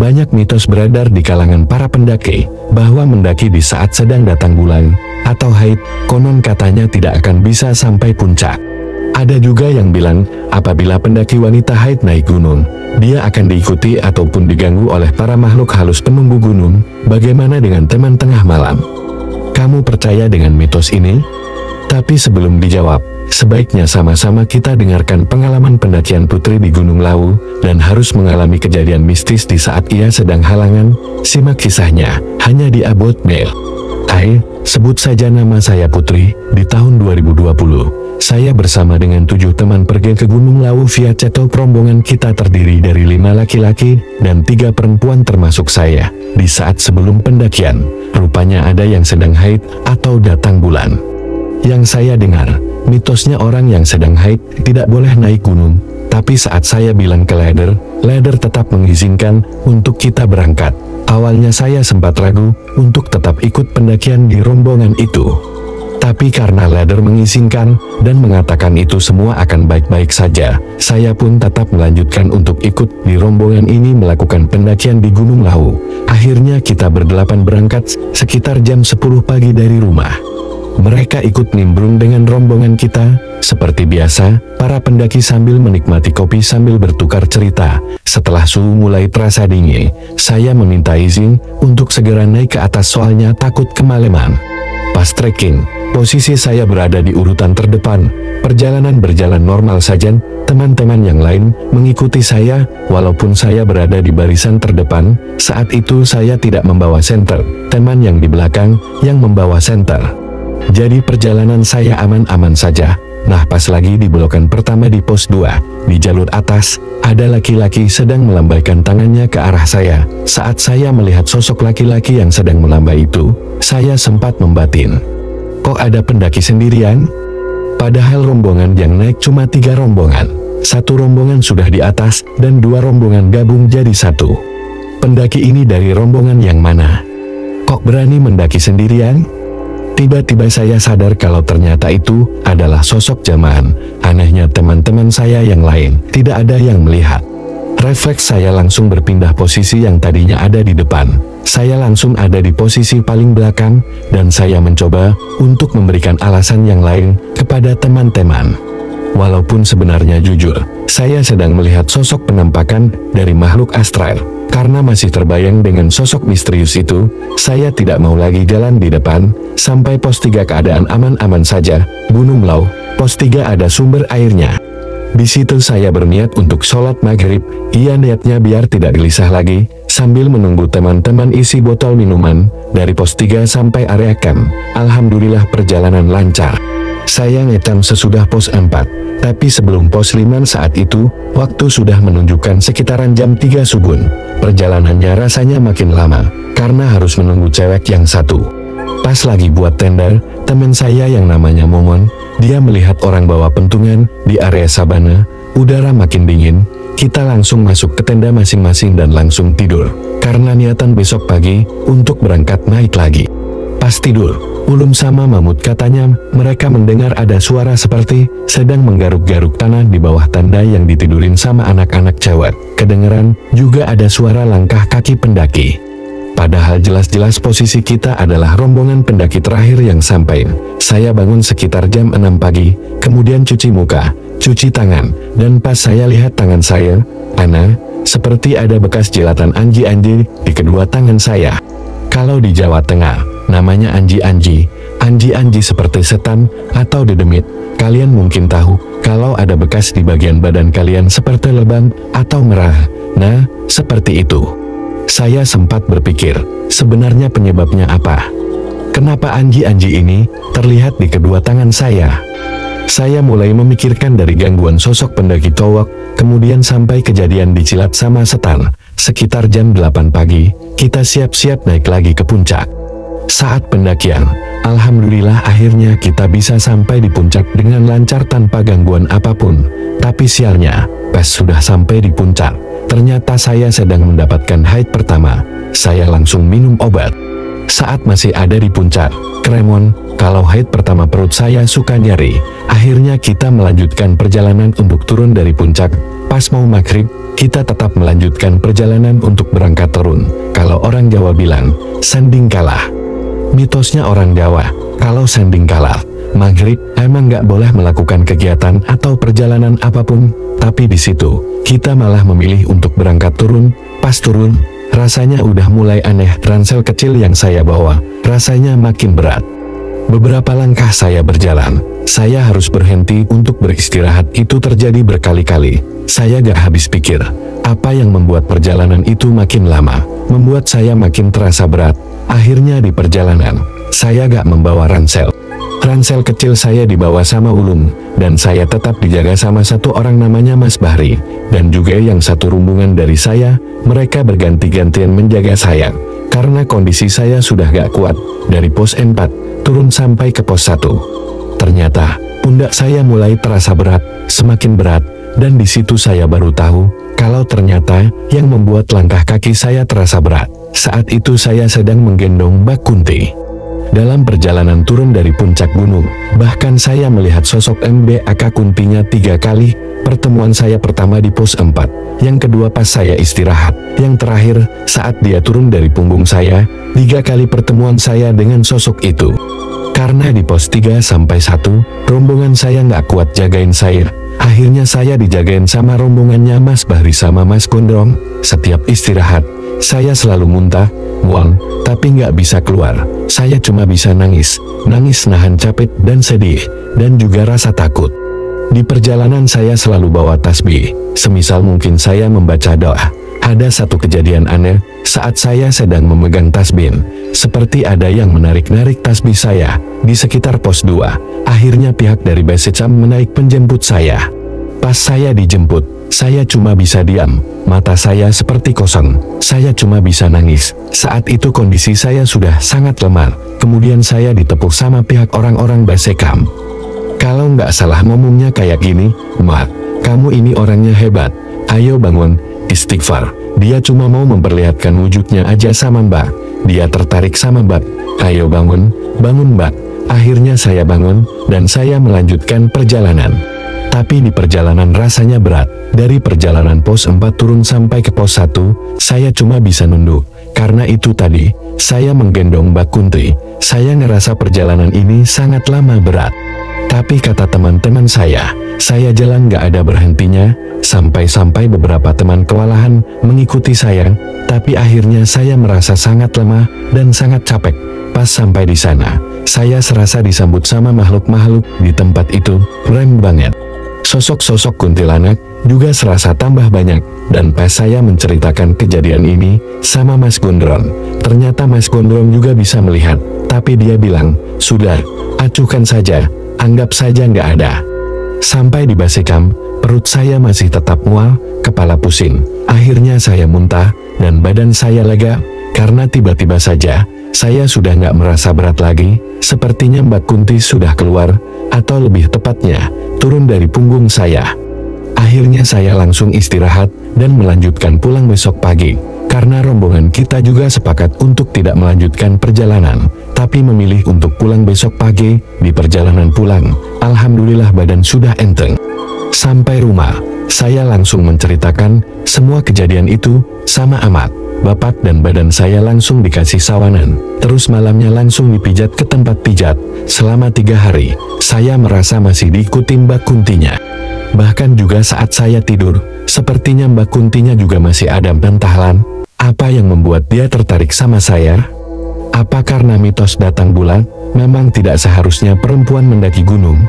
Banyak mitos beredar di kalangan para pendaki, bahwa mendaki di saat sedang datang bulan, atau haid, konon katanya tidak akan bisa sampai puncak. Ada juga yang bilang, apabila pendaki wanita haid naik gunung, dia akan diikuti ataupun diganggu oleh para makhluk halus penunggu gunung. Bagaimana dengan teman tengah malam? Kamu percaya dengan mitos ini? Tapi sebelum dijawab, sebaiknya sama-sama kita dengarkan pengalaman pendakian Putri di Gunung Lawu, dan harus mengalami kejadian mistis di saat ia sedang halangan. Simak kisahnya, hanya di About Mail. Hai, sebut saja nama saya Putri. Di tahun 2020, saya bersama dengan 7 teman pergi ke Gunung Lawu via cetok. Rombongan kita terdiri dari 5 laki-laki dan 3 perempuan termasuk saya. Di saat sebelum pendakian, rupanya ada yang sedang haid atau datang bulan. Yang saya dengar, mitosnya orang yang sedang haid tidak boleh naik gunung. Tapi saat saya bilang ke leader tetap mengizinkan untuk kita berangkat. Awalnya saya sempat ragu untuk tetap ikut pendakian di rombongan itu. Tapi karena leader mengizinkan dan mengatakan itu semua akan baik-baik saja, saya pun tetap melanjutkan untuk ikut di rombongan ini melakukan pendakian di Gunung Lawu. Akhirnya kita berdelapan berangkat sekitar jam 10 pagi dari rumah. Mereka ikut nimbrung dengan rombongan kita. Seperti biasa, para pendaki sambil menikmati kopi sambil bertukar cerita. Setelah suhu mulai terasa dingin, saya meminta izin untuk segera naik ke atas soalnya takut kemalaman. Pas trekking, posisi saya berada di urutan terdepan. Perjalanan berjalan normal saja, teman-teman yang lain mengikuti saya, walaupun saya berada di barisan terdepan. Saat itu saya tidak membawa senter, teman yang di belakang yang membawa senter. Jadi perjalanan saya aman-aman saja. Nah, pas lagi di belokan pertama di pos 2, di jalur atas, ada laki-laki sedang melambaikan tangannya ke arah saya. Saat saya melihat sosok laki-laki yang sedang melambai itu, saya sempat membatin. Kok ada pendaki sendirian? Padahal rombongan yang naik cuma 3 rombongan. 1 rombongan sudah di atas, dan 2 rombongan gabung jadi 1. Pendaki ini dari rombongan yang mana? Kok berani mendaki sendirian? Tiba-tiba saya sadar kalau ternyata itu adalah sosok Jamaan. Anehnya teman-teman saya yang lain tidak ada yang melihat. Refleks saya langsung berpindah posisi yang tadinya ada di depan. Saya langsung ada di posisi paling belakang, dan saya mencoba untuk memberikan alasan yang lain kepada teman-teman. Walaupun sebenarnya jujur, saya sedang melihat sosok penampakan dari makhluk astral. Karena masih terbayang dengan sosok misterius itu, saya tidak mau lagi jalan di depan. Sampai pos 3 keadaan aman-aman saja. Gunung Lawu, pos 3 ada sumber airnya. Di situ saya berniat untuk sholat maghrib. Iya, niatnya biar tidak gelisah lagi. Sambil menunggu teman-teman isi botol minuman. Dari pos 3 sampai area camp, alhamdulillah perjalanan lancar. Saya ngetam sesudah pos 4. Tapi sebelum pos 5 saat itu, waktu sudah menunjukkan sekitaran jam 3 subuh. Perjalanannya rasanya makin lama, karena harus menunggu cewek yang satu. Pas lagi buat tenda, teman saya yang namanya Momon, dia melihat orang bawa pentungan di area sabana. Udara makin dingin, kita langsung masuk ke tenda masing-masing dan langsung tidur. Karena niatan besok pagi, untuk berangkat naik lagi. Pas tidur, Ulum sama Mamut katanya mereka mendengar ada suara seperti sedang menggaruk-garuk tanah di bawah tenda yang ditidurin sama anak-anak cewek. Kedengeran juga ada suara langkah kaki pendaki. Padahal jelas-jelas posisi kita adalah rombongan pendaki terakhir yang sampai. Saya bangun sekitar jam 6 pagi, kemudian cuci muka, cuci tangan, dan pas saya lihat tangan saya, seperti ada bekas jilatan anji-anji di kedua tangan saya. Kalau di Jawa Tengah, namanya anji-anji. Anji-anji seperti setan atau dedemit. Kalian mungkin tahu, kalau ada bekas di bagian badan kalian seperti lebam atau merah. Nah, seperti itu. Saya sempat berpikir, sebenarnya penyebabnya apa? Kenapa anji-anji ini terlihat di kedua tangan saya? Saya mulai memikirkan dari gangguan sosok pendaki towak, kemudian sampai kejadian dicilat sama setan. Sekitar jam 8 pagi, kita siap-siap naik lagi ke puncak. Saat pendakian, alhamdulillah akhirnya kita bisa sampai di puncak dengan lancar tanpa gangguan apapun. Tapi sialnya, pas sudah sampai di puncak, ternyata saya sedang mendapatkan haid pertama. Saya langsung minum obat. Saat masih ada di puncak, Kremon, Kalau haid pertama perut saya suka nyeri. Akhirnya kita melanjutkan perjalanan untuk turun dari puncak. Pas mau maghrib, kita tetap melanjutkan perjalanan untuk berangkat turun. Kalau orang Jawa bilang, sanding kalah. Mitosnya orang Jawa, kalau sanding kalah, maghrib emang nggak boleh melakukan kegiatan atau perjalanan apapun. Tapi di situ, kita malah memilih untuk berangkat turun. Pas turun, rasanya udah mulai aneh. Ransel kecil yang saya bawa, rasanya makin berat. Beberapa langkah saya berjalan, saya harus berhenti untuk beristirahat. Itu terjadi berkali-kali. Saya gak habis pikir, apa yang membuat perjalanan itu makin lama, membuat saya makin terasa berat. Akhirnya di perjalanan, saya gak membawa ransel. Ransel kecil saya dibawa sama Ulum, dan saya tetap dijaga sama satu orang namanya Mas Bahri, dan juga yang satu rombongan dari saya. Mereka berganti-gantian menjaga saya, karena kondisi saya sudah gak kuat. Dari pos 4, turun sampai ke pos 1. Ternyata, pundak saya mulai terasa berat, semakin berat, dan di situ saya baru tahu, kalau ternyata, yang membuat langkah kaki saya terasa berat. Saat itu saya sedang menggendong Mbak Kunti. Dalam perjalanan turun dari puncak gunung, bahkan saya melihat sosok Mbak Kuntinya 3 kali. Pertemuan saya pertama di pos 4, yang kedua pas saya istirahat, yang terakhir, saat dia turun dari punggung saya. 3 kali pertemuan saya dengan sosok itu. Karena di pos 3-1, rombongan saya nggak kuat jagain saya. Akhirnya saya dijagain sama rombongannya Mas Bahri sama Mas Gondrong. Setiap istirahat, saya selalu muntah, mual, tapi nggak bisa keluar. Saya cuma bisa nangis nahan capek dan sedih, dan juga rasa takut. Di perjalanan saya selalu bawa tasbih, semisal mungkin saya membaca doa. Ada satu kejadian aneh, saat saya sedang memegang tasbih, seperti ada yang menarik-narik tasbih saya, di sekitar pos 2. Akhirnya pihak dari Basecam menaik penjemput saya. Pas saya dijemput, saya cuma bisa diam, mata saya seperti kosong, saya cuma bisa nangis. Saat itu kondisi saya sudah sangat lemah, kemudian saya ditepuk sama pihak orang-orang Basecam. Kalau nggak salah ngomongnya kayak gini, "Mak, kamu ini orangnya hebat, ayo bangun, istighfar." Dia cuma mau memperlihatkan wujudnya aja sama Mbak. Dia tertarik sama Mbak. "Ayo bangun Mbak." Akhirnya saya bangun, dan saya melanjutkan perjalanan. Tapi di perjalanan rasanya berat. Dari perjalanan pos 4 turun sampai ke pos 1, saya cuma bisa nunduk. Karena itu tadi, saya menggendong Mbak Kunti. Saya ngerasa perjalanan ini sangat lama berat. Tapi kata teman-teman saya jalan gak ada berhentinya, sampai-sampai beberapa teman kewalahan mengikuti saya, tapi akhirnya saya merasa sangat lemah dan sangat capek. Pas sampai di sana, saya serasa disambut sama makhluk-makhluk di tempat itu, keren banget. Sosok-sosok kuntilanak juga serasa tambah banyak, dan pas saya menceritakan kejadian ini sama Mas Gondrong, ternyata Mas Gondrong juga bisa melihat, tapi dia bilang, "Sudah, acuhkan saja, anggap saja nggak ada." Sampai di Basecam, perut saya masih tetap mual, kepala pusing. Akhirnya saya muntah, dan badan saya lega, karena tiba-tiba saja, saya sudah nggak merasa berat lagi. Sepertinya Mbak Kunti sudah keluar, atau lebih tepatnya, turun dari punggung saya. Akhirnya saya langsung istirahat, dan melanjutkan pulang besok pagi. Karena rombongan kita juga sepakat untuk tidak melanjutkan perjalanan, tapi memilih untuk pulang besok pagi. Di perjalanan pulang, alhamdulillah badan sudah enteng. Sampai rumah, saya langsung menceritakan semua kejadian itu sama Amat, bapak, dan badan saya langsung dikasih sawanan. Terus malamnya langsung dipijat ke tempat pijat. Selama 3 hari, saya merasa masih diikuti Mbak Kuntinya. Bahkan juga saat saya tidur, sepertinya Mbak Kuntinya juga masih ada. Entahlah, apa yang membuat dia tertarik sama saya? Apa karena mitos datang bulan? Memang tidak seharusnya perempuan mendaki gunung.